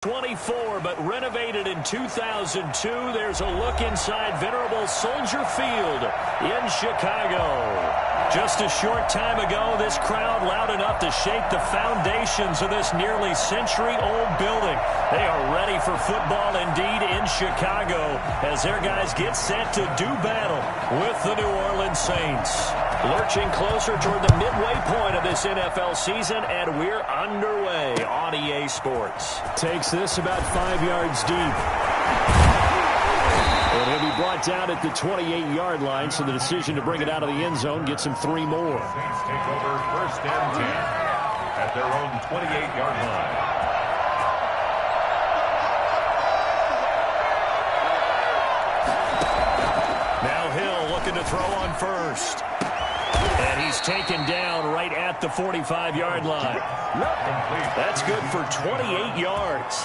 24, but renovated in 2002. There's a look inside venerable Soldier Field in Chicago. Just a short time ago, this crowd loud enough to shake the foundations of this nearly century-old building. They are ready for football indeed in Chicago as their guys get set to do battle with the New Orleans Saints. Lurching closer toward the midway point of this NFL season, and we're underway on EA Sports. Takes this about 5 yards deep. And he'll be brought down at the 28-yard line, so the decision to bring it out of the end zone gets him 3 more. Saints take over 1st and 10 at their own 28-yard line. Now Hill looking to throw on first. And he's taken down right at the 45-yard line. That's good for 28 yards.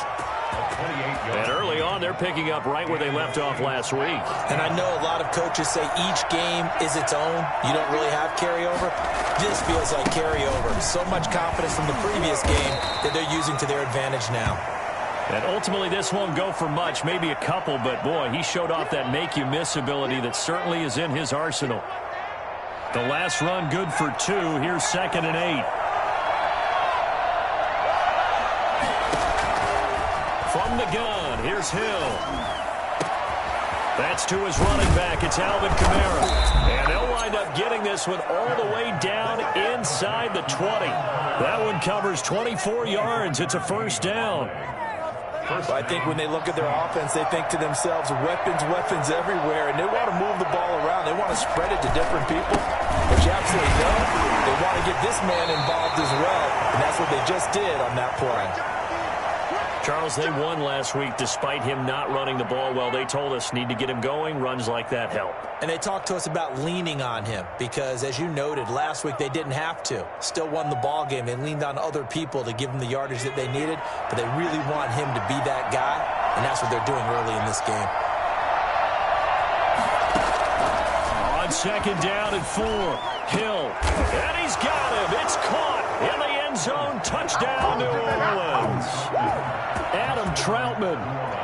And early on, they're picking up right where they left off last week. And I know a lot of coaches say each game is its own. You don't really have carryover. This feels like carryover. So much confidence from the previous game that they're using to their advantage now. And ultimately, this won't go for much, maybe a couple, but boy, he showed off that make-you-miss ability that certainly is in his arsenal. The last run good for 2. Here's 2nd and 8. From the gun, here's Hill. That's to his running back. It's Alvin Kamara. And they'll wind up getting this one all the way down inside the 20. That one covers 24 yards. It's a 1st down. I think when they look at their offense, they think to themselves, weapons everywhere, and they want to move the ball around. They want to spread it to different people. But you absolutely know they want to get this man involved as well, and that's what they just did on that play. Charles, they won last week despite him not running the ball well. They told us need to get him going. Runs like that help. And they talked to us about leaning on him because, as you noted, last week they didn't have to. Still won the ball game. They leaned on other people to give them the yardage that they needed, but they really want him to be that guy, and that's what they're doing early in this game. On 2nd down and 4, Hill. And he's got him. It's caught in the end zone. Touchdown, New Orleans. Adam Troutman,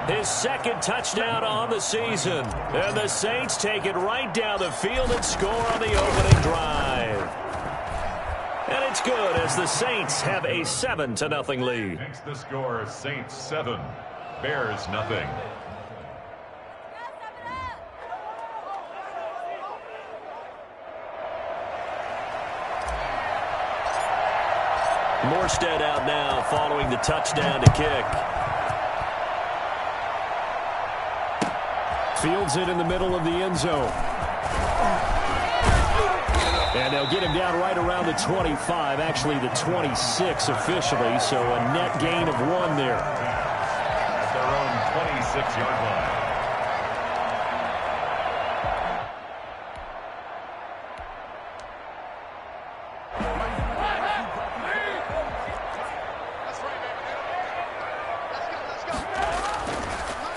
his 2nd touchdown on the season. And the Saints take it right down the field and score on the opening drive. And it's good as the Saints have a 7-0 lead. Makes the score Saints 7, Bears nothing. Morstead out now following the touchdown to kick. Fields it in the middle of the end zone. And they'll get him down right around the 25, actually the 26 officially, so a net gain of 1 there. At their own 26-yard line.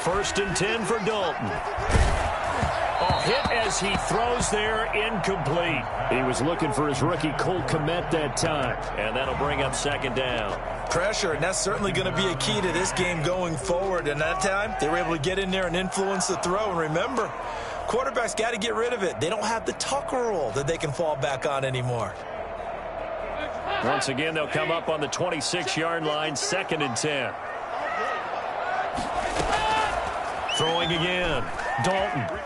First and 10 for Dalton. A hit as he throws there, incomplete. He was looking for his rookie Cole Kmet that time. And that'll bring up 2nd down. Pressure, and that's certainly going to be a key to this game going forward. And that time, they were able to get in there and influence the throw. And remember, quarterbacks got to get rid of it. They don't have the Tucker rule that they can fall back on anymore. Once again, they'll come up on the 26-yard line, 2nd and 10. Throwing again, Dalton.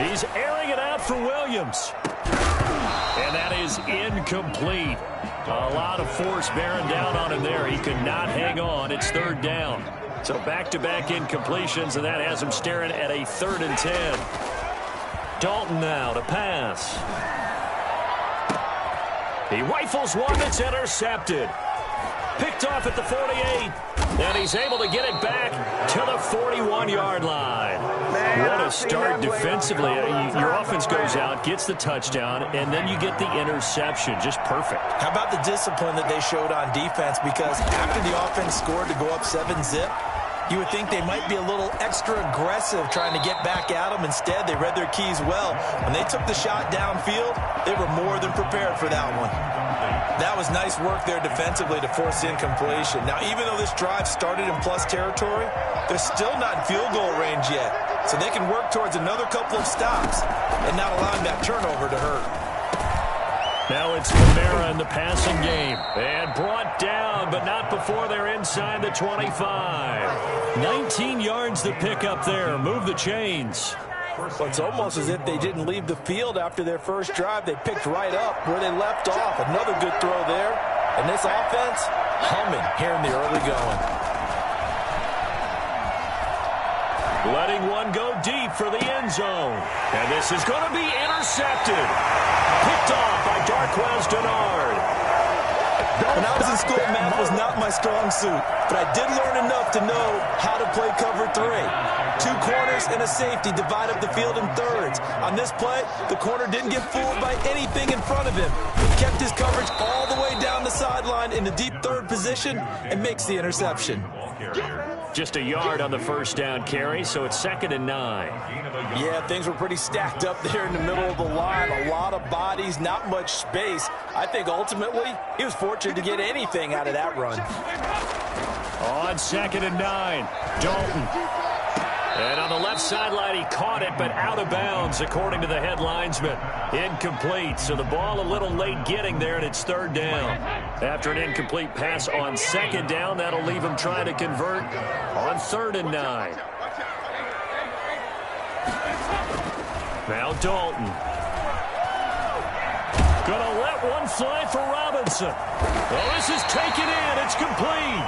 He's airing it out for Williams. And that is incomplete. A lot of force bearing down on him there. He could not hang on. It's 3rd down. So back-to-back incompletions, and that has him staring at a 3rd and 10. Dalton now to pass. He rifles one that's intercepted. Picked off at the 48. And he's able to get it back to the 41-yard line. What a start defensively. Your offense goes out, gets the touchdown, and then you get the interception. Just perfect. How about the discipline that they showed on defense? Because after the offense scored to go up 7-zip, you would think they might be a little extra aggressive trying to get back at them. Instead, they read their keys well. When they took the shot downfield, they were more than prepared for that one. That was nice work there defensively to force the incompletion. Now, even though this drive started in plus territory, they're still not in field goal range yet. So they can work towards another couple of stops and not allowing that turnover to hurt. Now it's Kamara in the passing game. And brought down, but not before they're inside the 25. 19 yards to pick up there. Move the chains. Well, it's almost as if they didn't leave the field after their first drive. They picked right up where they left off. Another good throw there. And this offense, humming here in the early going. Letting one go deep for the end zone. And this is going to be intercepted. Picked off by Darqueze Dennard. When I was in school, math was not my strong suit, but I did learn enough to know how to play cover 3. 2 corners and a safety divide up the field in thirds. On this play, the corner didn't get fooled by anything in front of him. He kept his coverage all the way down the sideline in the deep third position and makes the interception. Just a yard on the first down carry, so it's 2nd and 9. Yeah, things were pretty stacked up there in the middle of the line. A lot of bodies, not much space. I think ultimately he was fortunate to get anything out of that run. On 2nd and 9, Dalton. And on the left sideline, he caught it, but out of bounds, according to the head linesman. Incomplete, so the ball a little late getting there, and it's 3rd down. After an incomplete pass on 2nd down, that'll leave him trying to convert on 3rd and 9. Now Dalton. Gonna let one fly for Robinson. Well, this is taken in. It's complete.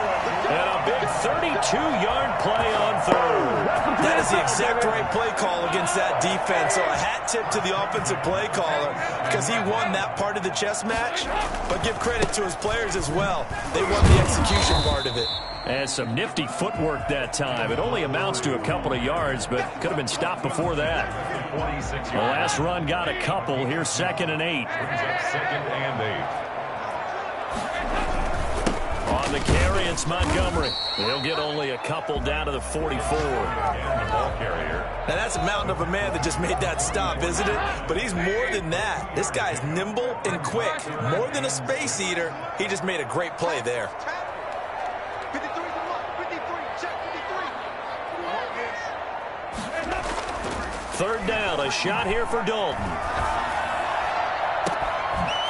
And a big 32-yard play on 3rd. That is the exact right play call against that defense. So a hat tip to the offensive play caller because he won that part of the chess match. But give credit to his players as well. They won the execution part of it. And some nifty footwork that time. It only amounts to a couple of yards, but could have been stopped before that. The last run got a couple. Here's 2nd and 8. 2nd and 8. On the carry, it's Montgomery. He'll get only a couple down to the 44. Ball carrier. Now that's a mountain of a man that just made that stop, isn't it? But he's more than that. This guy's nimble and quick. More than a space eater, he just made a great play there. 3rd down, a shot here for Dalton.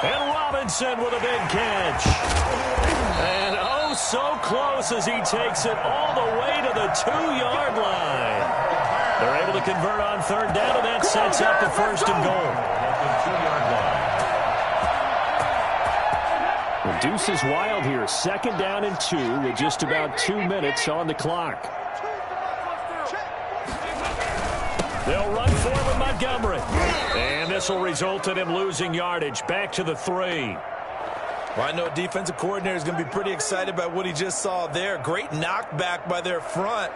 And Robinson with a big catch. And oh, so close as he takes it all the way to the 2-yard line. They're able to convert on 3rd down, and that sets up the 1st and goal. The deuce is wild here. 2nd down and 2 with just about 2 minutes on the clock. They'll run forward with Montgomery. And this will result in him losing yardage. Back to the 3. Well, I know a defensive coordinator is going to be pretty excited by what he just saw there. Great knockback by their front.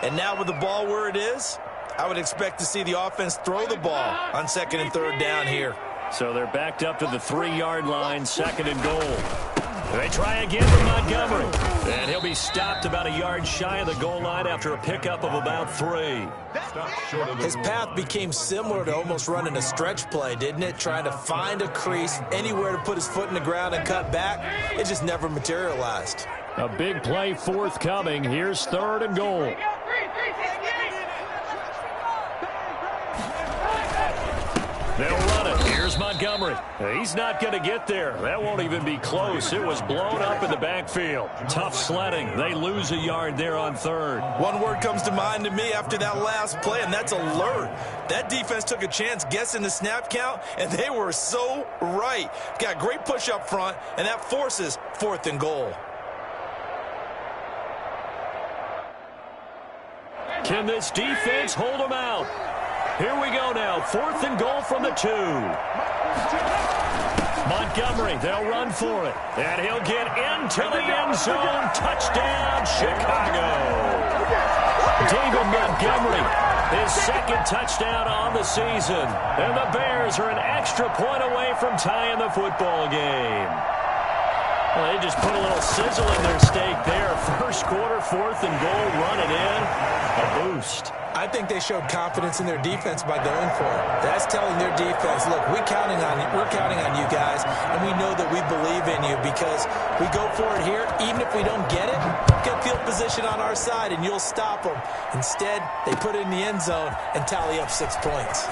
And now with the ball where it is, I would expect to see the offense throw the ball on 2nd and 3rd down here. So they're backed up to the 3-yard line, 2nd and goal. They try again with Montgomery. And he'll be stopped about a yard shy of the goal line after a pickup of about 3. His path became similar to almost running a stretch play, didn't it? Trying to find a crease, anywhere to put his foot in the ground and cut back. It just never materialized. A big play forthcoming. Here's 3rd and goal. They'll run it. Here's Montgomery. He's not going to get there. That won't even be close. It was blown up in the backfield. Tough sledding. They lose a yard there on 3rd. One word comes to mind to me after that last play, and that's alert. That defense took a chance guessing the snap count, and they were so right. Got great push up front, and that forces 4th and goal. Can this defense hold them out? Here we go now. 4th and goal from the 2. Montgomery, they'll run for it. And he'll get into the end zone. Touchdown, Chicago. David Montgomery, his 2nd touchdown on the season. And the Bears are an extra point away from tying the football game. Well, they just put a little sizzle in their steak there. First quarter, 4th and goal, run it in. A boost. I think they showed confidence in their defense by going for it. That's telling their defense, look, we're counting on you guys, and we know that we believe in you because we go for it here. Even if we don't get it, get field position on our side, and you'll stop them. Instead, they put it in the end zone and tally up 6 points.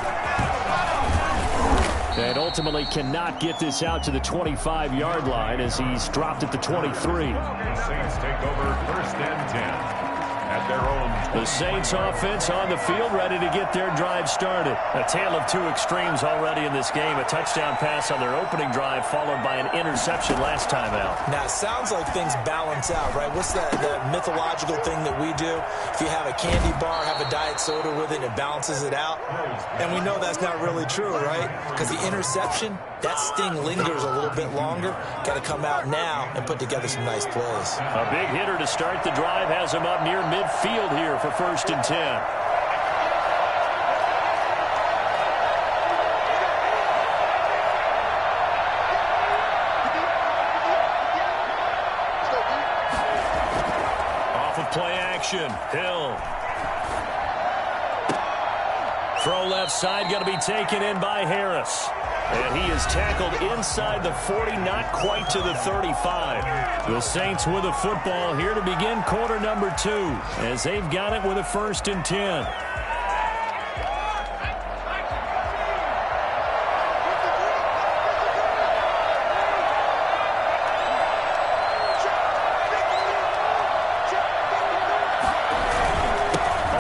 And ultimately cannot get this out to the 25-yard line as he's dropped at the 23. Saints take over 1st and 10. At their own. The Saints offense on the field, ready to get their drive started. A tale of two extremes already in this game. A touchdown pass on their opening drive, followed by an interception last time out. Now, it sounds like things balance out, right? What's that mythological thing that we do? If you have a candy bar, have a diet soda with it, it balances it out. And we know that's not really true, right? Because the interception, that sting lingers a little bit longer. Got to come out now and put together some nice plays. A big hitter to start the drive has him up near midfield here for 1st and 10. Off of play action, Hill. Throw left side, going to be taken in by Harris. And he is tackled inside the 40, not quite to the 35. The Saints with a football here to begin quarter number 2, as they've got it with a 1st and 10.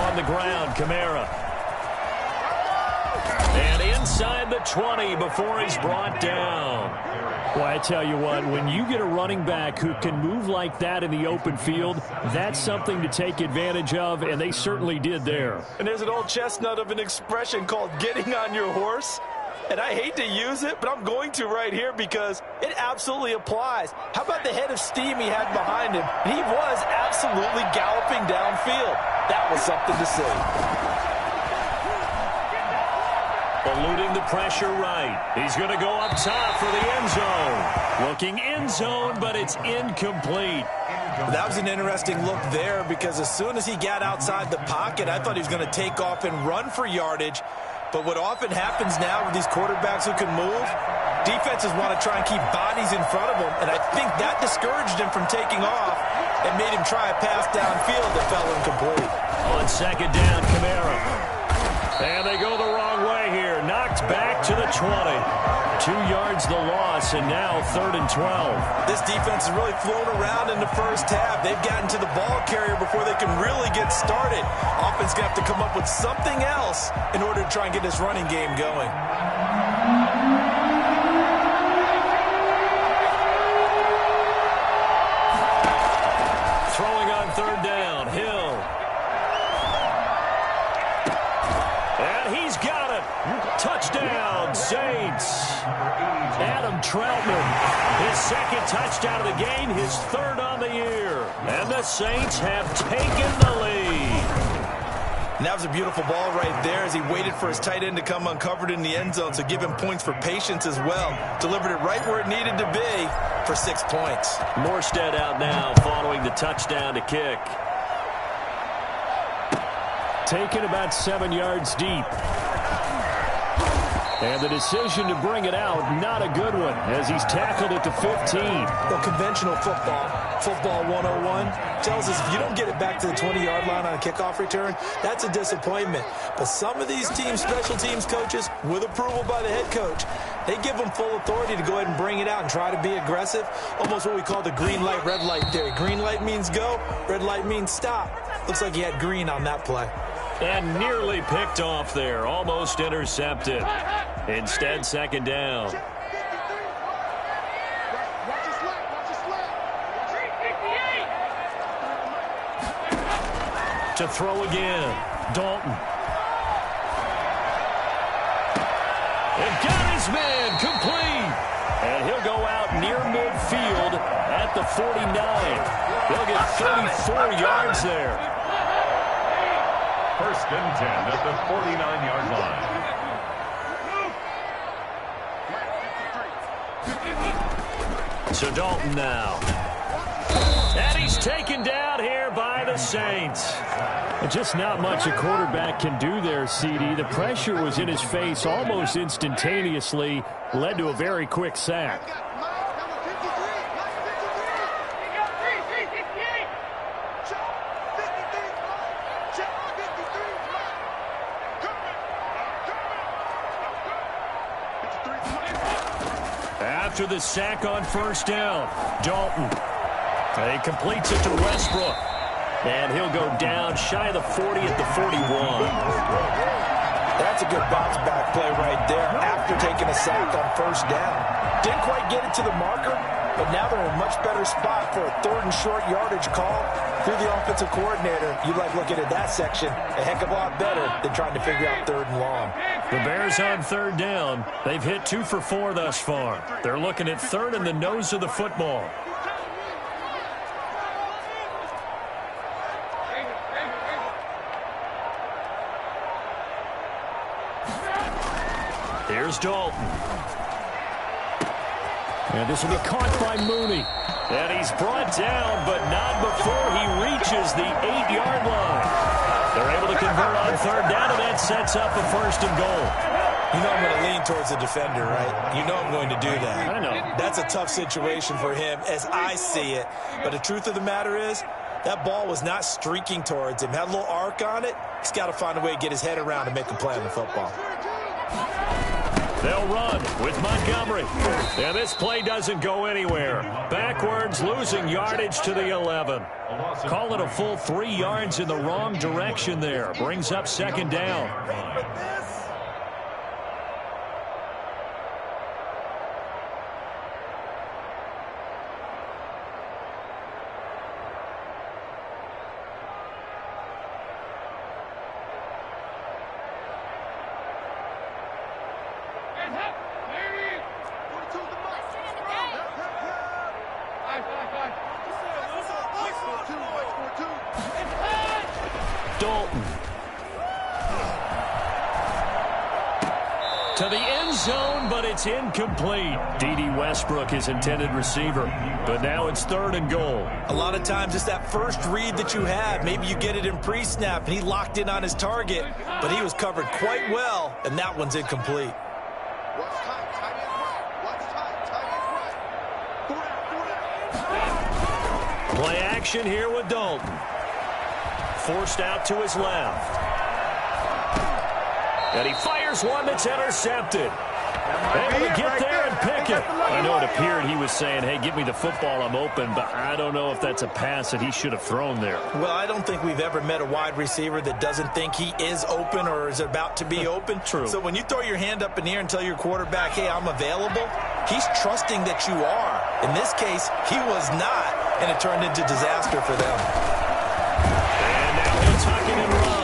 On the ground, Kamara. And inside the 20 before he's brought down. Well, I tell you what, when you get a running back who can move like that in the open field, that's something to take advantage of, and they certainly did there. And there's an old chestnut of an expression called getting on your horse. And I hate to use it, but I'm going to right here because it absolutely applies. How about the head of steam he had behind him? He was absolutely galloping downfield. That was something to see. Eluding the pressure right. He's going to go up top for the end zone. Looking end zone, but it's incomplete. That was an interesting look there because as soon as he got outside the pocket, I thought he was going to take off and run for yardage. But what often happens now with these quarterbacks who can move, defenses want to try and keep bodies in front of them, and I think that discouraged him from taking off and made him try a pass downfield that fell incomplete. On 2nd down, Kamara. And they go the wrong way here. Knocked back to the 20. 2 yards the loss, and now 3rd and 12. This defense has really flown around in the first half. They've gotten to the ball carrier before they can really get started. Offense going to have to come up with something else in order to try and get this running game going. Throwing on 3rd down, Hill. And he's got it. Touchdown, Saints. Adam Troutman, his 2nd touchdown of the game, his 3rd on the year. And the Saints have taken the lead. And that was a beautiful ball right there as he waited for his tight end to come uncovered in the end zone, so give him points for patience as well. Delivered it right where it needed to be for 6 points. Morstead out now following the touchdown to kick. Taken about 7 yards deep. And the decision to bring it out, not a good one, as he's tackled at the 15. Well, conventional football 101, tells us if you don't get it back to the 20-yard line on a kickoff return, that's a disappointment. But some of these teams, special teams coaches, with approval by the head coach, they give them full authority to go ahead and bring it out and try to be aggressive. Almost what we call the green light, red light theory. Green light means go, red light means stop. Looks like he had green on that play. And nearly picked off there, almost intercepted. Instead, 2nd down. To throw again, Dalton. And got his man complete. And he'll go out near midfield at the 49. They'll get 34 yards there. 1st and 10 at the 49-yard line. So Dalton now. And he's taken down here by the Saints. Just not much a quarterback can do there, CD. The pressure was in his face almost instantaneously, led to a very quick sack. After the sack on first down, Dalton. He completes it to Westbrook. And he'll go down shy of the 40 at the 41. That's a good bounce-back play right there after taking a sack on first down. Didn't quite get it to the marker, but now they're in a much better spot for a 3rd and short yardage call through the offensive coordinator. You like looking at that section a heck of a lot better than trying to figure out 3rd and long. The Bears on 3rd down. They've hit 2 for 4 thus far. They're looking at 3rd in the nose of the football. Here's Dalton. And this will be caught by Mooney. And he's brought down, but not before he reaches the 8-yard line. They're able to convert on 3rd down, and that sets up a 1st and goal. You know I'm going to lean towards the defender, right? You know I'm going to do that. I know. That's a tough situation for him as I see it. But the truth of the matter is, that ball was not streaking towards him. Had a little arc on it. He's got to find a way to get his head around and make a play on the football. They'll run with Montgomery. And this play doesn't go anywhere. Backwards, losing yardage to the 11. Call it a full 3 yards in the wrong direction there. Brings up 2nd down. Dalton. To the end zone, but it's incomplete. D.D. Westbrook, his intended receiver. But now it's 3rd and goal. A lot of times it's that first read that you have. Maybe you get it in pre-snap, and he locked in on his target. But he was covered quite well, and that one's incomplete. Play action here with Dalton. Forced out to his left. And he fires one that's intercepted. Able to get there and pick it. I know it appeared he was saying, hey, give me the football, I'm open, but I don't know if that's a pass that he should have thrown there. Well, I don't think we've ever met a wide receiver that doesn't think he is open or is about to be open. True. So when you throw your hand up in the air and tell your quarterback, hey, I'm available, he's trusting that you are. In this case, he was not, and it turned into disaster for them. And now he'll tuck it and run.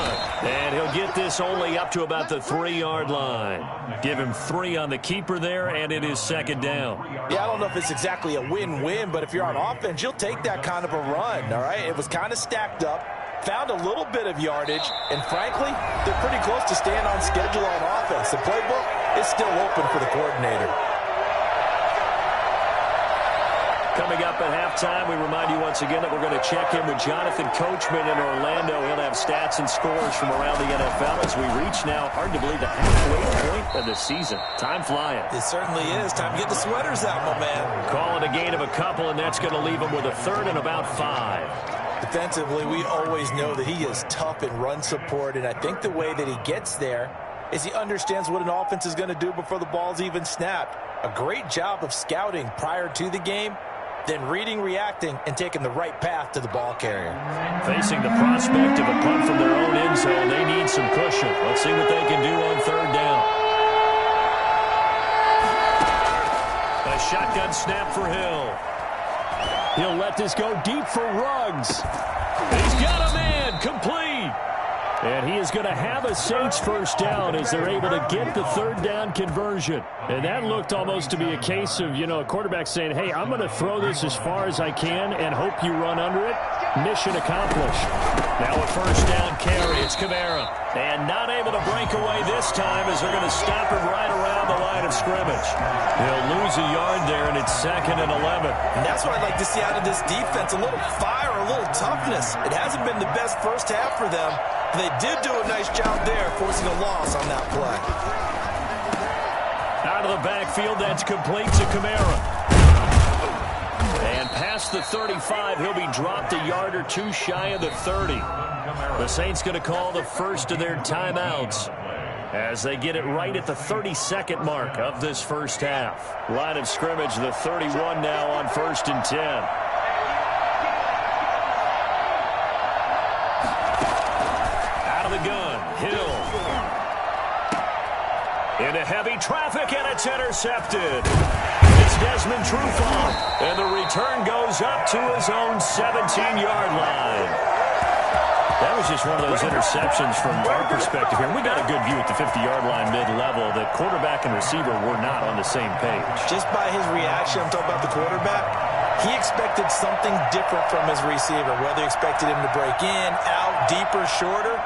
And he'll get this only up to about the 3-yard line. Give him 3 on the keeper there, and it is 2nd down. Yeah, I don't know if it's exactly a win-win, but if you're on offense, you'll take that kind of a run, all right? It was kind of stacked up, found a little bit of yardage, and frankly, they're pretty close to staying on schedule on offense. The playbook is still open for the coordinator. Coming up at halftime, we remind you once again that we're going to check in with Jonathan Coachman in Orlando. He'll have stats and scores from around the NFL as we reach now, hard to believe, the halfway point of the season. Time flying. It certainly is. Time to get the sweaters out, my man. Call it a gain of a couple, and that's going to leave him with a 3rd and about 5. Defensively, we always know that he is tough in run support, and I think the way that he gets there is he understands what an offense is going to do before the ball's even snapped. A great job of scouting prior to the game, then reading, reacting, and taking the right path to the ball carrier. Facing the prospect of a punt from their own end zone, they need some cushion. Let's see what they can do on 3rd down. A shotgun snap for Hill. He'll let this go deep for Ruggs. He's got a man, complete. And he is going to have a Saints 1st down as they're able to get the 3rd down conversion. And that looked almost to be a case of, a quarterback saying, hey, I'm going to throw this as far as I can and hope you run under it. Mission accomplished. Now a 1st down carry. It's Kamara. And not able to break away this time as they're going to stop him right around the line of scrimmage. He'll lose a yard there, and it's 2nd and 11. And that's what I'd like to see out of this defense. A little fire, a little toughness. It hasn't been the best first half for them. They did do a nice job there, forcing a loss on that play. Out of the backfield, that's complete to Kamara. And past the 35, he'll be dropped a yard or two shy of the 30. The Saints going to call the first of their timeouts as they get it right at the 32nd mark of this first half. Line of scrimmage, the 31 now on 1st and 10. Out of the gun, Hill. Into heavy traffic, and it's intercepted. It's Desmond Trufant, and the return goes up to his own 17-yard line. That was just one of those interceptions from our perspective here. We got a good view at the 50-yard line mid-level. The quarterback and receiver were not on the same page. Just by his reaction, I'm talking about the quarterback, he expected something different from his receiver. Whether he expected him to break in, out, deeper, shorter,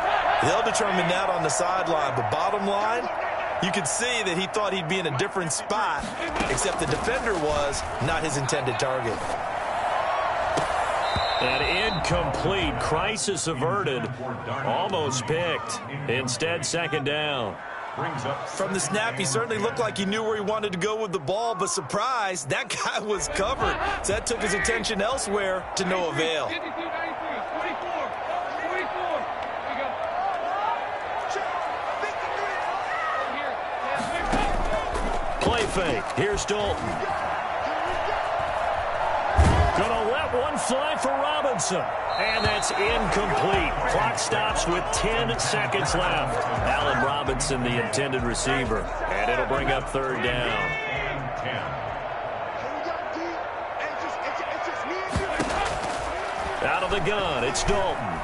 they'll determine that on the sideline. But bottom line, you could see that he thought he'd be in a different spot, except the defender was not his intended target. And incomplete. Crisis averted. Almost picked. Instead, second down. From the snap, he certainly looked like he knew where he wanted to go with the ball, but surprise, that guy was covered. So that took his attention elsewhere to no avail. Play fake. Here's Dalton. Gonna let one fly for Robinson. And that's incomplete. Clock stops with 10 seconds left. Allen Robinson, the intended receiver. And it'll bring up third down. Out of the gun, it's Dalton.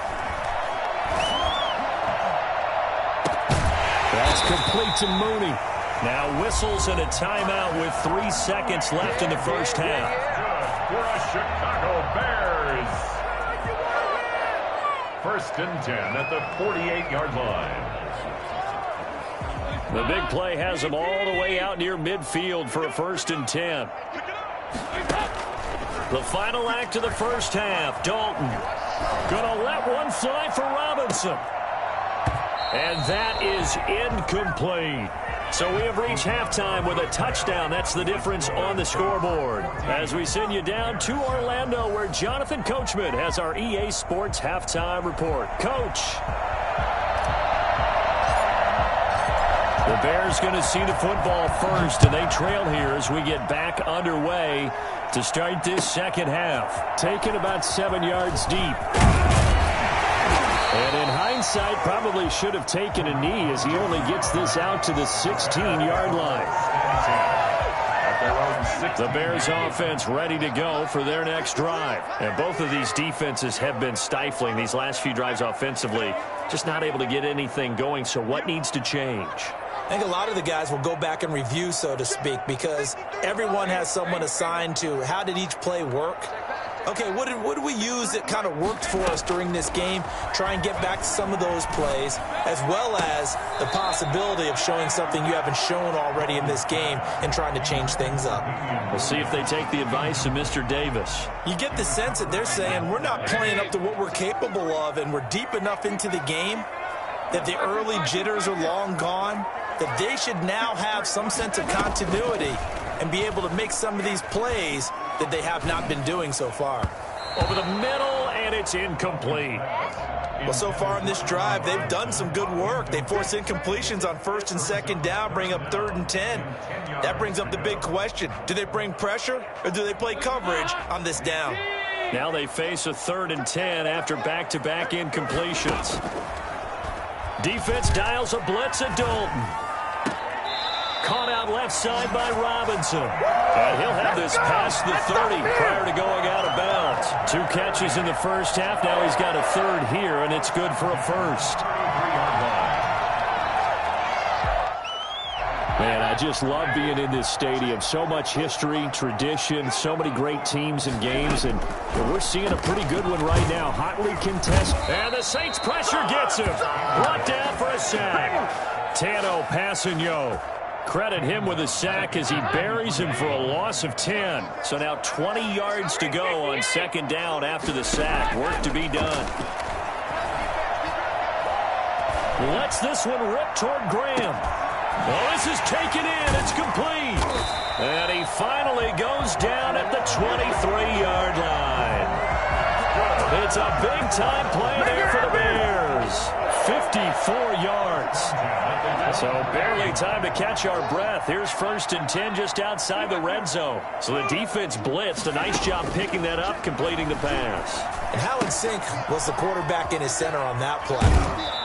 That's complete to Mooney. Now whistles and a timeout with 3 seconds left in the first half. For the Chicago Bears. 1st and 10 at the 48-yard line. The big play has them all the way out near midfield for a 1st and 10. The final act of the first half. Dalton gonna let one fly for Robinson. And that is incomplete. So we have reached halftime with a touchdown. That's the difference on the scoreboard. As we send you down to Orlando, where Jonathan Coachman has our EA Sports Halftime Report. Coach. The Bears going to see the football first, and they trail here as we get back underway to start this second half. Taken about 7 yards deep. And in hindsight, probably should have taken a knee as he only gets this out to the 16-yard line. The Bears offense ready to go for their next drive. And both of these defenses have been stifling these last few drives offensively. Just not able to get anything going, so what needs to change? I think a lot of the guys will go back and review, so to speak, because everyone has someone assigned to how did each play work. Okay, what did we use that kind of worked for us during this game? Try and get back to some of those plays, as well as the possibility of showing something you haven't shown already in this game and trying to change things up. We'll see if they take the advice of Mr. Davis. You get the sense that they're saying we're not playing up to what we're capable of, and we're deep enough into the game that the early jitters are long gone, that they should now have some sense of continuity and be able to make some of these plays that they have not been doing so far. Over the middle, and it's incomplete. Well, so far in this drive, they've done some good work. They force incompletions on 1st and 2nd down, bring up 3rd and 10. That brings up the big question. Do they bring pressure, or do they play coverage on this down? Now they face a 3rd and 10 after back-to-back incompletions. Defense dials a blitz at Dalton. Caught out left side by Robinson. And he'll have this past the 30 prior to going out of bounds. 2 catches in the first half. Now he's got a 3rd here, and it's good for a 1st. Man, I just love being in this stadium. So much history, tradition, so many great teams and games, and we're seeing a pretty good one right now. Hotly contested. And the Saints pressure gets him. Brought down for a sack. Tano Passanio. Credit him with a sack as he buries him for a loss of 10. So now 20 yards to go on second down after the sack. Work to be done. Lets this one rip toward Graham. Well, this is taken in. It's complete. And he finally goes down at the 23-yard line. It's a big-time play there for the Bears. 54 yards. So barely time to catch our breath. Here's 1st and 10 just outside the red zone. So the defense blitzed. A nice job picking that up, completing the pass. And how in sync was the quarterback in his center on that play?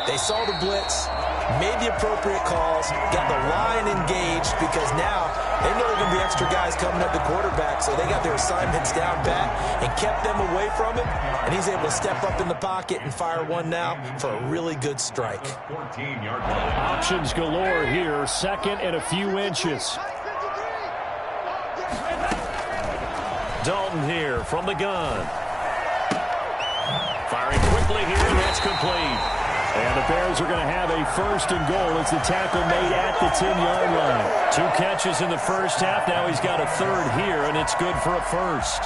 They saw the blitz, made the appropriate calls, got the line engaged because now they know there are going to be extra guys coming at the quarterback, so they got their assignments down pat and kept them away from it, and he's able to step up in the pocket and fire one now for a really good strike. Options galore here, 2nd and a few inches. Dalton here from the gun. Firing quickly here, and that's complete. And the Bears are going to have a 1st and goal as the tackle made at the 10-yard line. 2 catches in the first half. Now he's got a 3rd here, and it's good for a 1st.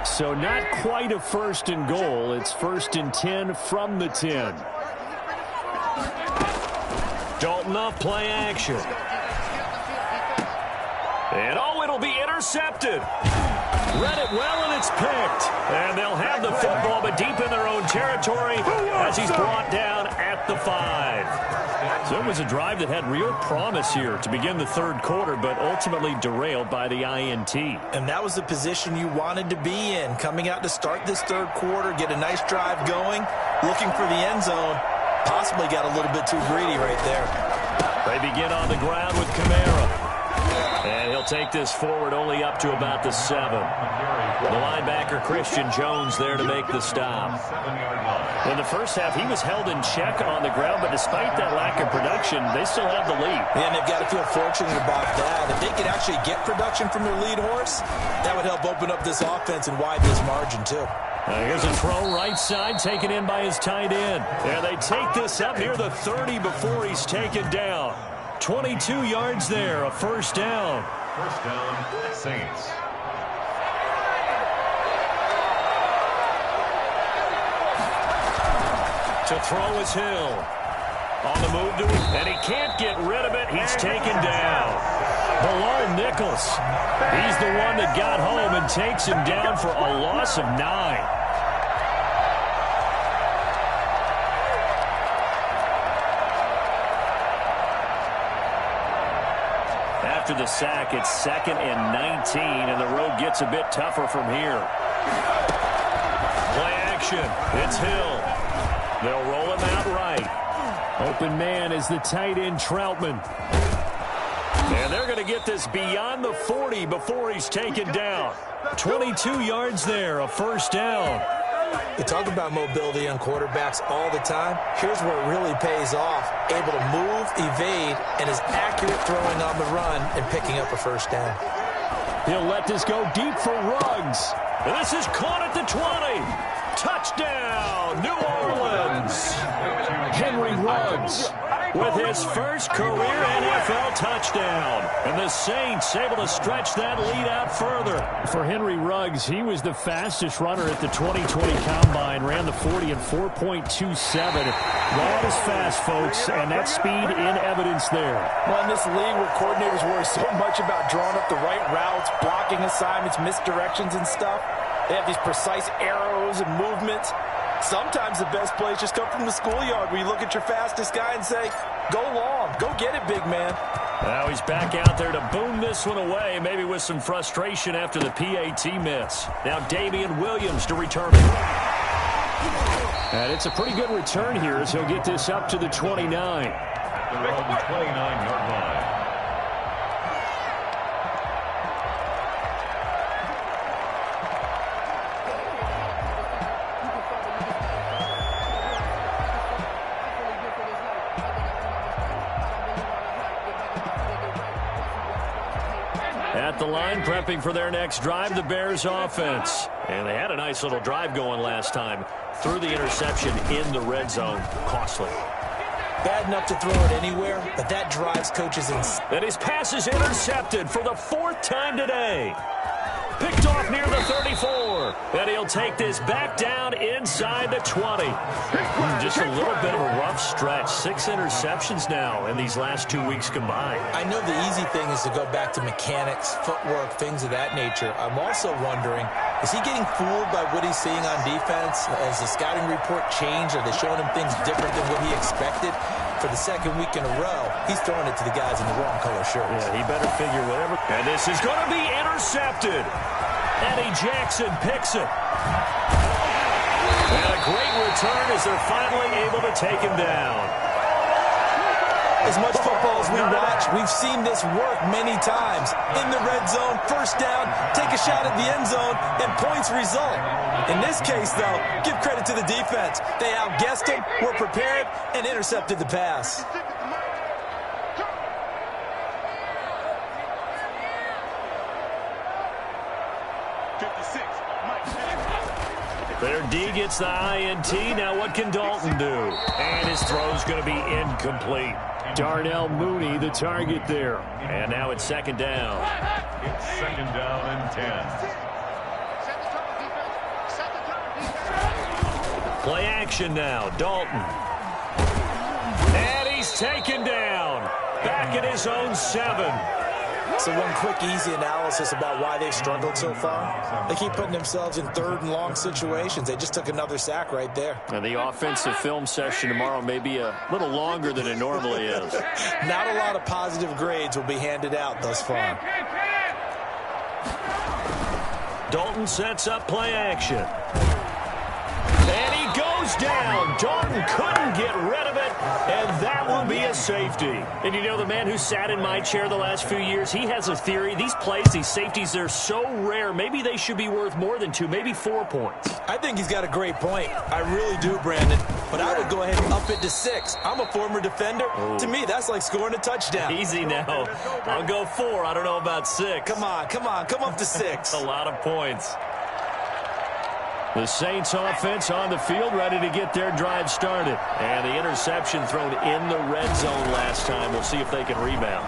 So not quite a 1st and goal. It's 1st and 10 from the 10. Dalton off play action. And it'll be intercepted. Read it well, and it's picked. And they'll have the football, but deep in their own territory as he's brought down at the 5. So it was a drive that had real promise here to begin the 3rd quarter, but ultimately derailed by the INT. And that was the position you wanted to be in, coming out to start this 3rd quarter, get a nice drive going, looking for the end zone. Possibly got a little bit too greedy right there. They begin on the ground with Kamara. And he'll take this forward only up to about the 7. The linebacker, Christian Jones, there to make the stop. In the first half, he was held in check on the ground, but despite that lack of production, they still have the lead. And they've got to feel fortunate about that. If they could actually get production from their lead horse, that would help open up this offense and widen this margin, too. Here's a throw right side, taken in by his tight end. And they take this up near the 30 before he's taken down. 22 yards there, a 1st down. 1st down, Saints. To throw is Hill. On the move to him, and he can't get rid of it. He's taken down. Bilal Nichols. He's the one that got home and takes him down for a loss of 9. After the sack, it's 2nd and 19, and the road gets a bit tougher from here. Play action. It's Hill. They'll roll him out right. Open man is the tight end, Troutman. And they're going to get this beyond the 40 before he's taken down. 22 yards there, a 1st down. You talk about mobility on quarterbacks all the time. Here's where it really pays off. Able to move, evade, and is accurate throwing on the run and picking up a 1st down. He'll let this go deep for Ruggs. And this is caught at the 20. Touchdown, New Orleans. Henry Ruggs with his first career NFL touchdown. And the Saints able to stretch that lead out further. For Henry Ruggs, he was the fastest runner at the 2020 Combine. Ran the 40 in 4.27. That is fast, folks, and that speed in evidence there. Well, in this league where coordinators worry so much about drawing up the right routes, blocking assignments, misdirections and stuff, they have these precise arrows and movements. Sometimes the best plays just come from the schoolyard where you look at your fastest guy and say, go long, go get it, big man. Now he's back out there to boom this one away, maybe with some frustration after the PAT miss. Now Damian Williams to return it. And it's a pretty good return here as he'll get this up to the 29. They're on the 29-yard line. At the line, prepping for their next drive, the Bears offense. And they had a nice little drive going last time. Threw the interception in the red zone. Costly. Bad enough to throw it anywhere, but that drives coaches in. And his pass is intercepted for the 4th time today. Picked off near the 34. And he'll take this back down inside the 20. Just a little bit of a rough stretch. 6 interceptions now in these last 2 weeks combined. I know the easy thing is to go back to mechanics, footwork, things of that nature. I'm also wondering, is he getting fooled by what he's seeing on defense? Has the scouting report changed? Are they showing him things different than what he expected? For the 2nd week in a row, he's throwing it to the guys in the wrong color shirts. Yeah, he better figure whatever. And this is going to be intercepted. Eddie Jackson picks it. And a great return as they're finally able to take him down. As much football as we watch, we've seen this work many times. In the red zone, first down, take a shot at the end zone, and points result. In this case, though, give credit to the defense. They outguessed him, were prepared, and intercepted the pass. Their D gets the INT. Now what can Dalton do? And his throw's going to be incomplete. Darnell Mooney, the target there. And now it's 2nd down. It's 2nd down and 10. Play action now. Dalton. And he's taken down. Back at his own 7. So one quick, easy analysis about why they've struggled so far. They keep putting themselves in 3rd and long situations. They just took another sack right there. And the offensive film session tomorrow may be a little longer than it normally is. Not a lot of positive grades will be handed out thus far. Dalton sets up play action. And he goes down. Dalton couldn't get rid of it, and that will be a safety. And you know, the man who sat in my chair the last few years, he has a theory. These plays, these safeties, they're so rare. Maybe they should be worth more than 2, maybe 4 points. I think he's got a great point. I really do, Brandon. But I would go ahead and up it to 6. I'm a former defender. Ooh. To me, that's like scoring a touchdown. Easy now. I'll go 4. I don't know about 6. Come on. Come up to 6. A lot of points. The Saints offense on the field, ready to get their drive started. And the interception thrown in the red zone last time. We'll see if they can rebound.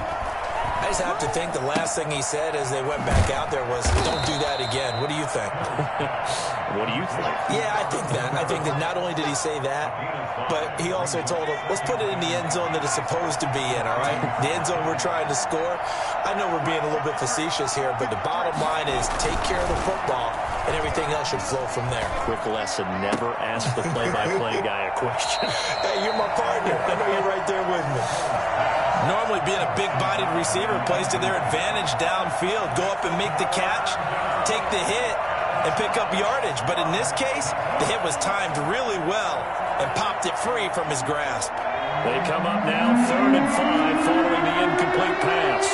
I just have to think the last thing he said as they went back out there was, don't do that again. What do you think? What do you think? Yeah, I think that. I think that not only did he say that, but he also told him, let's put it in the end zone that it's supposed to be in, all right? The end zone we're trying to score. I know we're being a little bit facetious here, but the bottom line is take care of the football, and everything else should flow from there. Quick lesson, never ask the play-by-play guy a question. Hey, you're my partner. I know you're right there with me. Normally being a big-bodied receiver plays to their advantage downfield. Go up and make the catch, take the hit, and pick up yardage. But in this case, the hit was timed really well and popped it free from his grasp. They come up now, 3rd and 5, following the incomplete pass.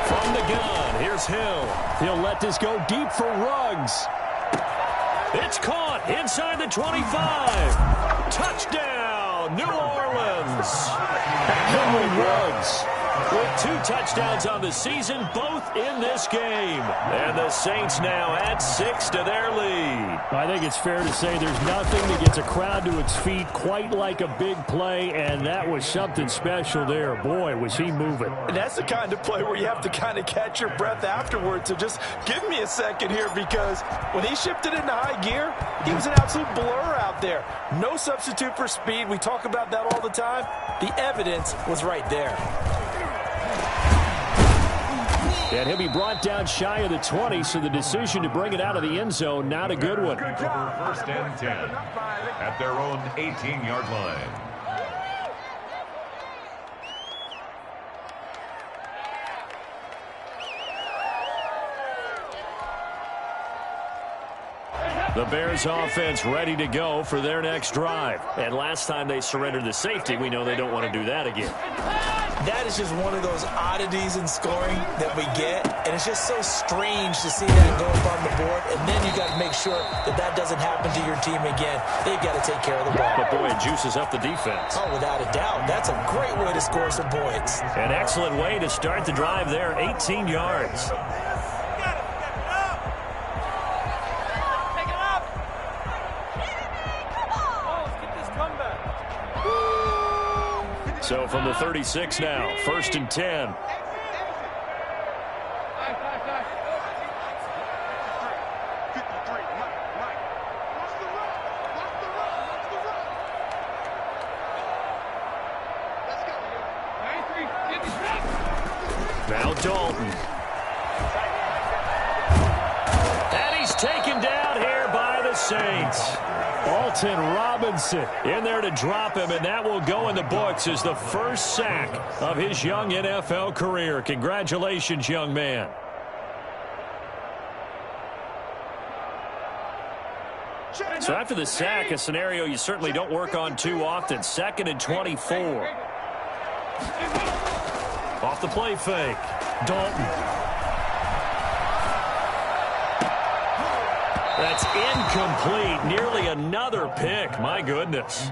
From the gun, here's Hill. He'll let this go deep for Ruggs. It's caught inside the 25. Touchdown, New Orleans. Henry Ruggs with 2 touchdowns on the season, both in this game. And the Saints now add 6 to their lead. I think it's fair to say there's nothing that gets a crowd to its feet quite like a big play, and that was something special there. Boy, was he moving. And that's the kind of play where you have to kind of catch your breath afterwards. So just give me a second here, because when he shifted into high gear, he was an absolute blur out there. No substitute for speed. We talk about that all the time. The evidence was right there. And he'll be brought down shy of the 20, so the decision to bring it out of the end zone, not a good one. 1st and 10 at their own 18-yard line. The Bears offense ready to go for their next drive. And last time they surrendered the safety, we know they don't want to do that again. That is just one of those oddities in scoring that we get, and it's just so strange to see that go up on the board, and then you got to make sure that that doesn't happen to your team again. They've got to take care of the ball. But, boy, it juices up the defense. Oh, without a doubt. That's a great way to score some points. An excellent way to start the drive there, 18 yards. So from the 36 now, 1st and 10. Now Dalton. And he's taken down here by the Saints. Alton Robinson in there to drop him, and that will go in the books as the first sack of his young NFL career. Congratulations, young man. So after the sack, a scenario you certainly don't work on too often. 2nd and 24. Off the play fake. Dalton. That's incomplete. Nearly another pick. My goodness.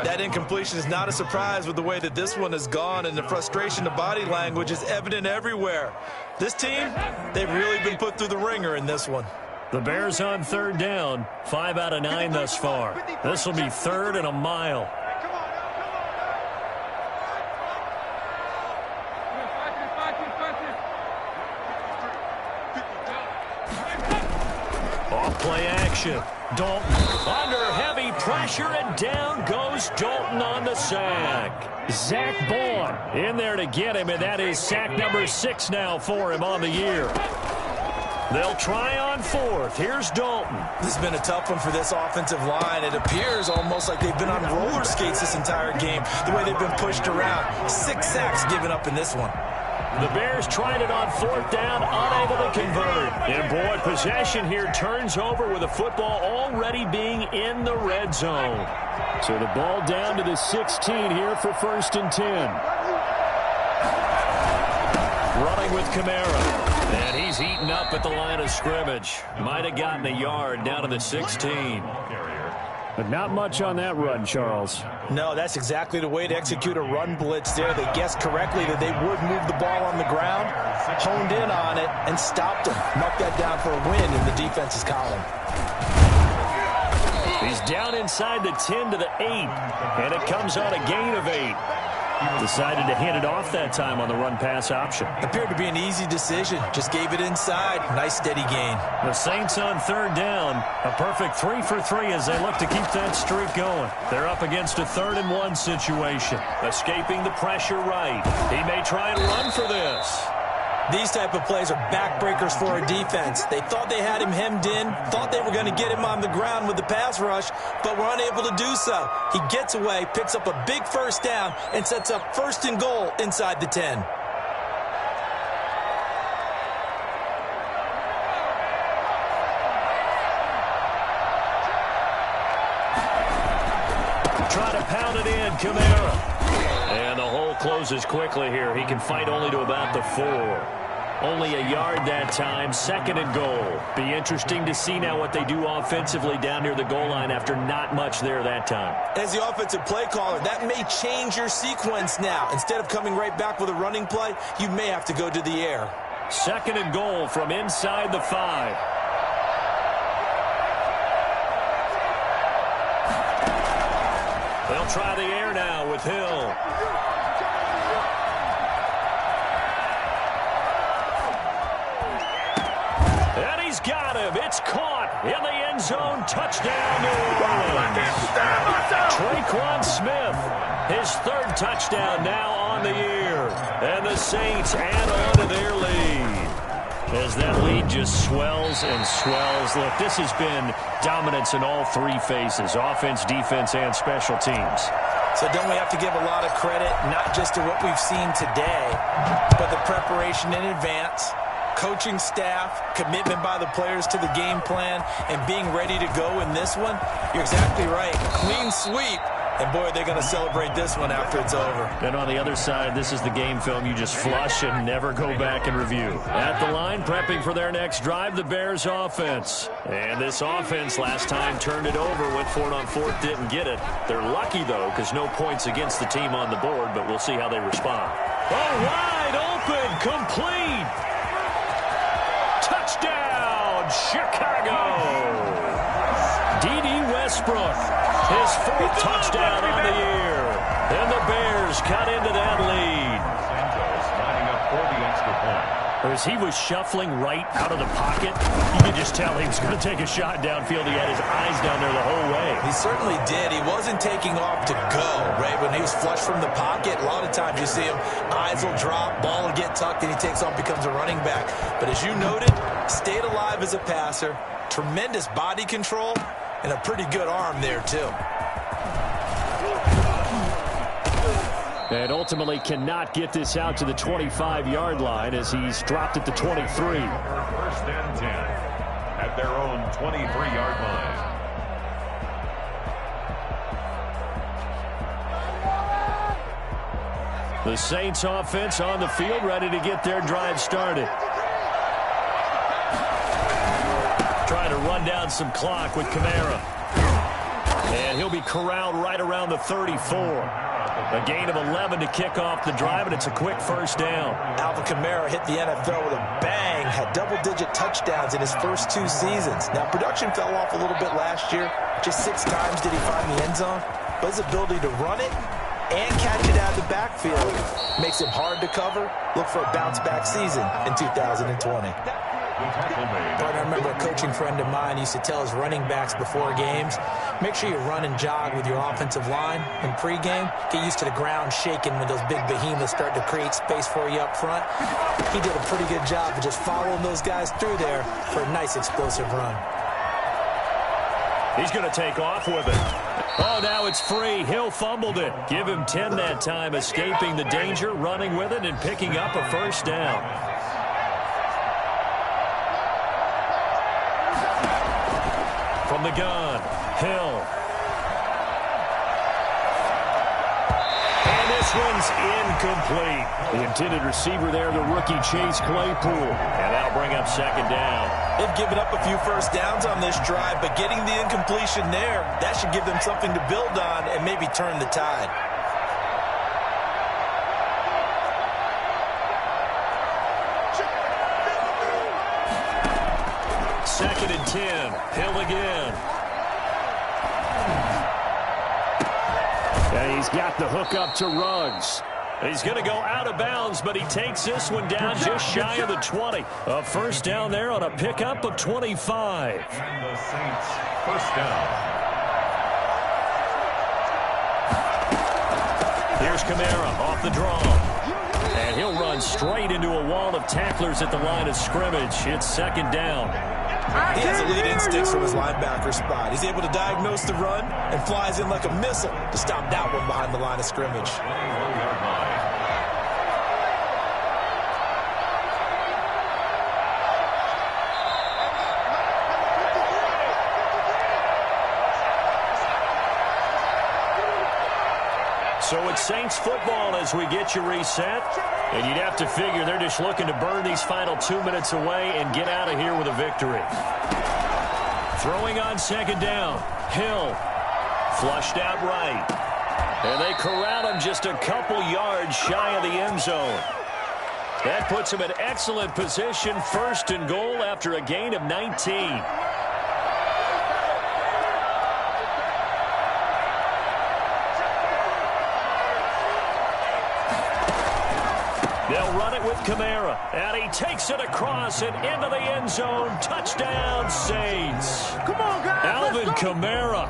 That incompletion is not a surprise with the way that this one has gone, and the frustration of body language is evident everywhere. This team, they've really been put through the ringer in this one. The Bears on 3rd down. 5 out of 9 thus far. This will be 3rd and a mile. Play action. Dalton under heavy pressure, and down goes Dalton on the sack. Zach Baun in there to get him, and that is sack number 6 now for him on the year. They'll try on 4th. Here's Dalton. This has been a tough one for this offensive line. It appears almost like they've been on roller skates this entire game, the way they've been pushed around. 6 sacks given up in this one. The Bears tried it on 4th down, unable to convert. And boy, possession here turns over with the football already being in the red zone. So the ball down to the 16 here for 1st and 10. Running with Kamara. And he's eaten up at the line of scrimmage. Might have gotten a yard down to the 16. But not much on that run, Charles. No, that's exactly the way to execute a run blitz there. They guessed correctly that they would move the ball on the ground, honed in on it, and stopped them. Marked that down for a win in the defense's column. He's down inside the 10 to the 8, and it comes on a gain of 8. Decided to hand it off that time on the run-pass option. Appeared to be an easy decision. Just gave it inside. Nice, steady gain. The Saints on 3rd down. A perfect 3 for 3 as they look to keep that streak going. They're up against a 3rd and 1 situation. Escaping the pressure right. He may try and run for this. These type of plays are backbreakers for our defense. They thought they had him hemmed in, thought they were going to get him on the ground with the pass rush, but were unable to do so. He gets away, picks up a big 1st down, and sets up 1st and goal inside the 10. Try to pound it in, Kamara. And the hole closes quickly here. He can fight only to about the 4. Only a yard that time, 2nd and goal. Be interesting to see now what they do offensively down near the goal line after not much there that time. As the offensive play caller, that may change your sequence now. Instead of coming right back with a running play, you may have to go to the air. 2nd and goal from inside the 5. They'll try the air now with Hill. And he's got him. It's caught in the end zone. Touchdown, New Orleans. Tre'Quan Smith, his 3rd touchdown now on the year. And the Saints add on to their lead. As that lead just swells and swells. Look, this has been dominance in all 3 phases, offense, defense, and special teams. So don't we have to give a lot of credit, not just to what we've seen today, but the preparation in advance, coaching staff, commitment by the players to the game plan, and being ready to go in this one? You're exactly right. Clean sweep, And, boy, they're going to celebrate this one after it's over. And on the other side, this is the game film you just flush and never go back and review. At the line, prepping for their next drive, the Bears offense. And this offense last time turned it over, went for it on fourth, didn't get it. They're lucky, though, because no points against the team on the board, but we'll see how they respond. Oh, wide open, complete. Touchdown, Chicago. D.D. Westbrook, his fourth touchdown on the year. And the Bears cut into that lead. Santos lining up for the extra point. As he was shuffling right out of the pocket, you could just tell he was going to take a shot downfield. He had his eyes down there the whole way. He certainly did. He wasn't taking off to go, right? When he was flush from the pocket, a lot of times you see him, eyes will drop, ball will get tucked, and he takes off, becomes a running back. But as you noted, stayed alive as a passer, tremendous body control, and a pretty good arm there, too. And ultimately cannot get this out to the 25-yard line as he's dropped at the 23. First and 10 at their own 23-yard line. The Saints offense on the field, ready to get their drive started. Trying to run down some clock with Kamara. And he'll be corralled right around the 34. A gain of 11 to kick off the drive, and it's a quick first down. Alvin Kamara hit the NFL with a bang, had double-digit touchdowns in his first 2 seasons. Now, production fell off a little bit last year. Just 6 times did he find the end zone. But his ability to run it and catch it out of the backfield makes him hard to cover. Look for a bounce-back season in 2020. But I remember a coaching friend of mine used to tell his running backs before games, make sure you run and jog with your offensive line in pregame. Get used to the ground shaking when those big behemoths start to create space for you up front. He did a pretty good job of just following those guys through there for a nice explosive run. He's going to take off with it. Oh, now it's free. Hill fumbled it. Give him 10 that time, escaping the danger, running with it, and picking up a first down. From the gun, Hill. And this one's incomplete. The intended receiver there, the rookie Chase Claypool. And that'll bring up second down. They've given up a few first downs on this drive, but getting the incompletion there, that should give them something to build on and maybe turn the tide. Second and 10. Hill again. And he's got the hook up to Ruggs. He's going to go out of bounds, but he takes this one down just shy of the 20. A first down there on a pickup of 25. And the Saints first down. Here's Kamara off the draw. And he'll run straight into a wall of tacklers at the line of scrimmage. It's second down. He has elite instincts from his linebacker spot. He's able to diagnose the run and flies in like a missile to stop that one behind the line of scrimmage. 21-yard line. So it's Saints football as we get you reset. And you'd have to figure they're just looking to burn these final 2 minutes away and get out of here with a victory. Throwing on second down. Hill flushed out right. And they corral him just a couple yards shy of the end zone. That puts him in excellent position, first and goal after a gain of 19. They'll run it with Kamara, and he takes it across and into the end zone. Touchdown, Saints. Come on, guys. Alvin Kamara,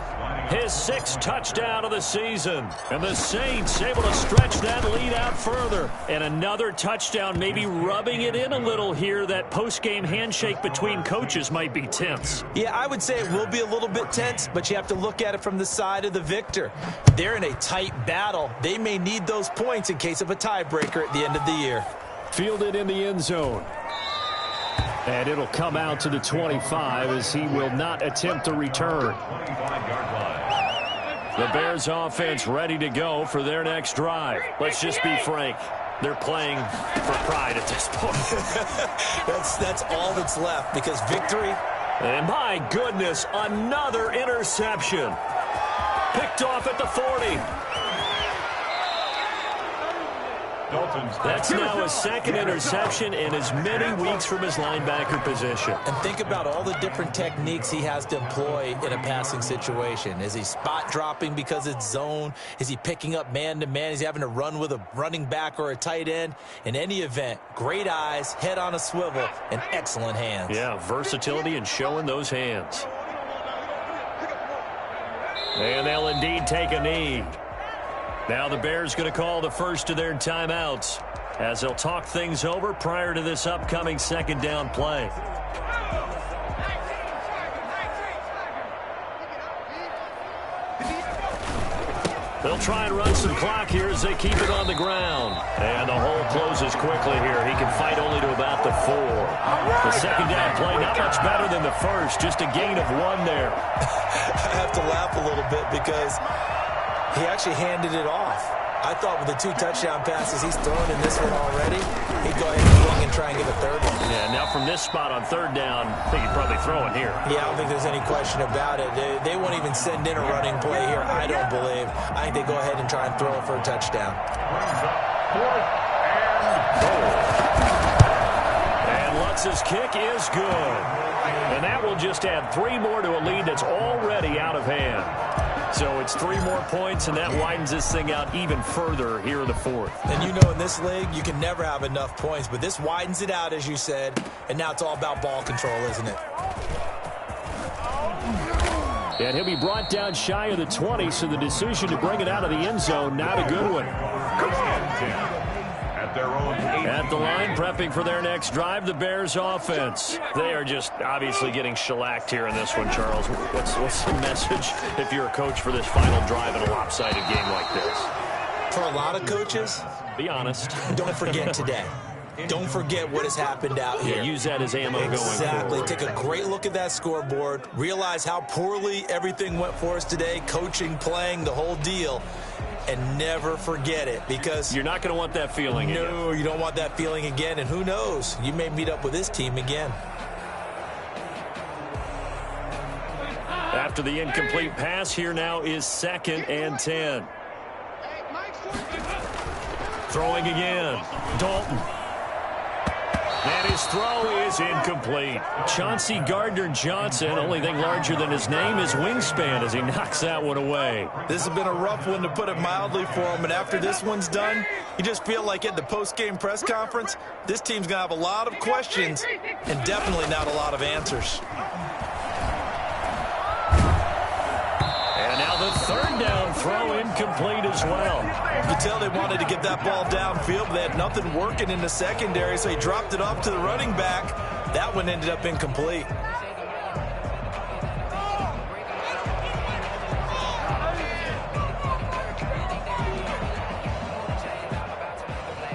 his 6th touchdown of the season. And the Saints able to stretch that lead out further. And another touchdown, maybe rubbing it in a little here. That post-game handshake between coaches might be tense. Yeah, I would say it will be a little bit tense, but you have to look at it from the side of the victor. They're in a tight battle. They may need those points in case of a tiebreaker at the end of the year. Fielded in the end zone. And it'll come out to the 25 as he will not attempt to return. 25-yard line. The Bears offense ready to go for their next drive. Let's just be frank. They're playing for pride at this point. That's all that's left, because victory. And my goodness, another interception. Picked off at the 40. That's now his second interception in as many weeks from his linebacker position. And think about all the different techniques he has to employ in a passing situation. Is he spot dropping because it's zone? Is he picking up man-to-man? Is he having to run with a running back or a tight end? In any event, great eyes, head on a swivel, and excellent hands. Yeah, versatility and showing those hands. And they'll indeed take a knee. Now the Bears going to call the first of their timeouts as they'll talk things over prior to this upcoming second down play. They'll try and run some clock here as they keep it on the ground. And the hole closes quickly here. He can fight only to about the 4. The second down play, not much better than the first. Just a gain of 1 there. I have to laugh a little bit because he actually handed it off. I thought with the 2 touchdown passes he's thrown in this one already, he'd go ahead and swing and try and get a third one. Yeah, now from this spot on third down, I think he'd probably throw it here. Yeah, I don't think there's any question about it. They won't even send in a running play here, I don't believe. I think they go ahead and try and throw it for a touchdown. And Lutz's kick is good. And that will just add 3 more to a lead that's already out of hand. So it's 3 more points, and that widens this thing out even further here in the 4th. And you know in this league, you can never have enough points, but this widens it out, as you said, and now it's all about ball control, isn't it? And he'll be brought down shy of the 20, so the decision to bring it out of the end zone, not a good one. At the line, prepping for their next drive, the Bears offense. They are just obviously getting shellacked here in this one, Charles. What's the message if you're a coach for this final drive in a lopsided game like this? For a lot of coaches, be honest. Don't forget today. Don't forget what has happened out here. Yeah, use that as ammo going forward. Exactly. Take a great look at that scoreboard. Realize how poorly everything went for us today. Coaching, playing, the whole deal. And never forget it, because you're not going to want that feeling again. No, you don't want that feeling again. And who knows? You may meet up with this team again. After the incomplete pass, here now is 2nd and 10. Throwing again. Dalton. And his throw is incomplete. Chauncey Gardner-Johnson, only thing larger than his name is wingspan as he knocks that one away. This has been a rough one, to put it mildly, for him. And after this one's done, you just feel like at the post-game press conference, this team's going to have a lot of questions and definitely not a lot of answers. And now the 3rd down throw incomplete as well. You could tell they wanted to get that ball downfield, but they had nothing working in the secondary, so he dropped it off to the running back. That one ended up incomplete.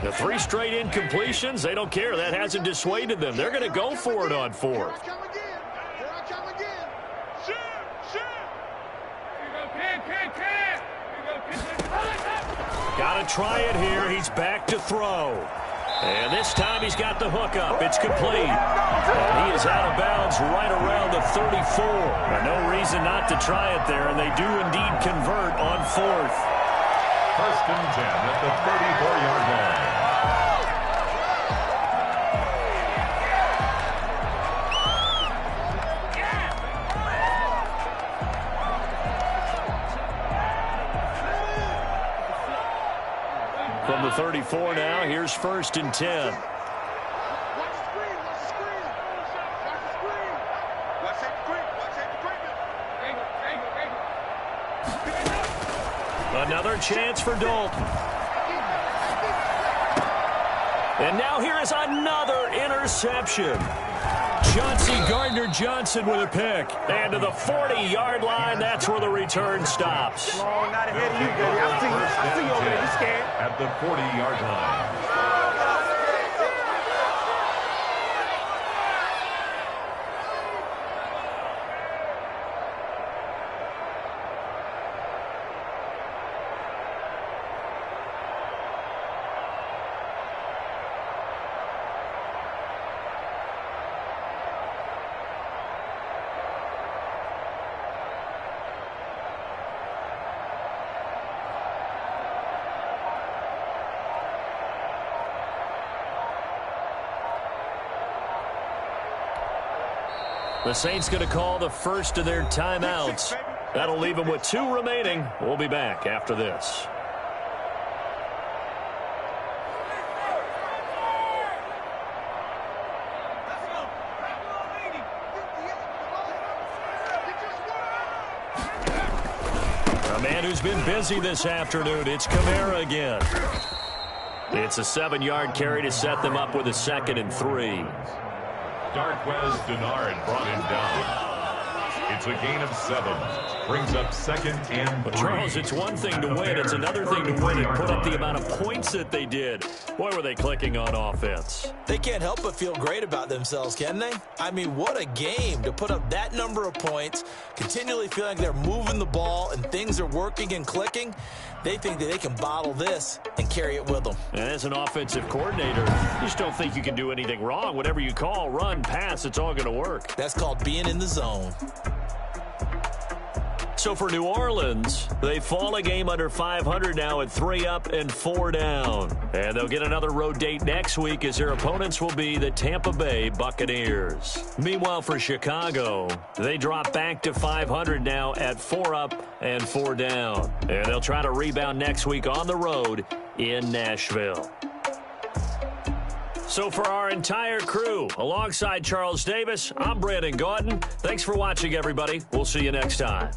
The 3 straight incompletions, they don't care. That hasn't dissuaded them. They're going to go for it on 4th. Got to try it here. He's back to throw. And this time he's got the hook up. It's complete. And he is out of bounds right around the 34. No reason not to try it there, and they do indeed convert on 4th. 1st and 10 at the 34-yard line. From the 34 now, here's 1st and 10. Another chance for Dalton. And now here is another interception. Chauncey Gardner-Johnson with a pick. And to the 40-yard line, that's where the return stops. Oh, not ahead of you, baby. I see you over there. You scared? At the 40-yard line. The Saints going to call the first of their timeouts. That'll leave them with 2 remaining. We'll be back after this. A man who's been busy this afternoon. It's Kamara again. It's a 7-yard carry to set them up with a 2nd and 3. Darquez Denard brought him down. It's a gain of 7. Brings up 2nd and 3. Charles, it's one thing to win. It's another thing to win and put up the amount of points that they did. Boy, were they clicking on offense. They can't help but feel great about themselves, can they? I mean, what a game to put up that number of points, continually feeling like they're moving the ball and things are working and clicking. They think that they can bottle this and carry it with them. And as an offensive coordinator, you just don't think you can do anything wrong. Whatever you call, run, pass, it's all going to work. That's called being in the zone. So for New Orleans, they fall a game under 500 now at 3 up and 4 down. And they'll get another road date next week as their opponents will be the Tampa Bay Buccaneers. Meanwhile, for Chicago, they drop back to 500 now at 4 up and 4 down. And they'll try to rebound next week on the road in Nashville. So for our entire crew, alongside Charles Davis, I'm Brandon Gaudin. Thanks for watching, everybody. We'll see you next time.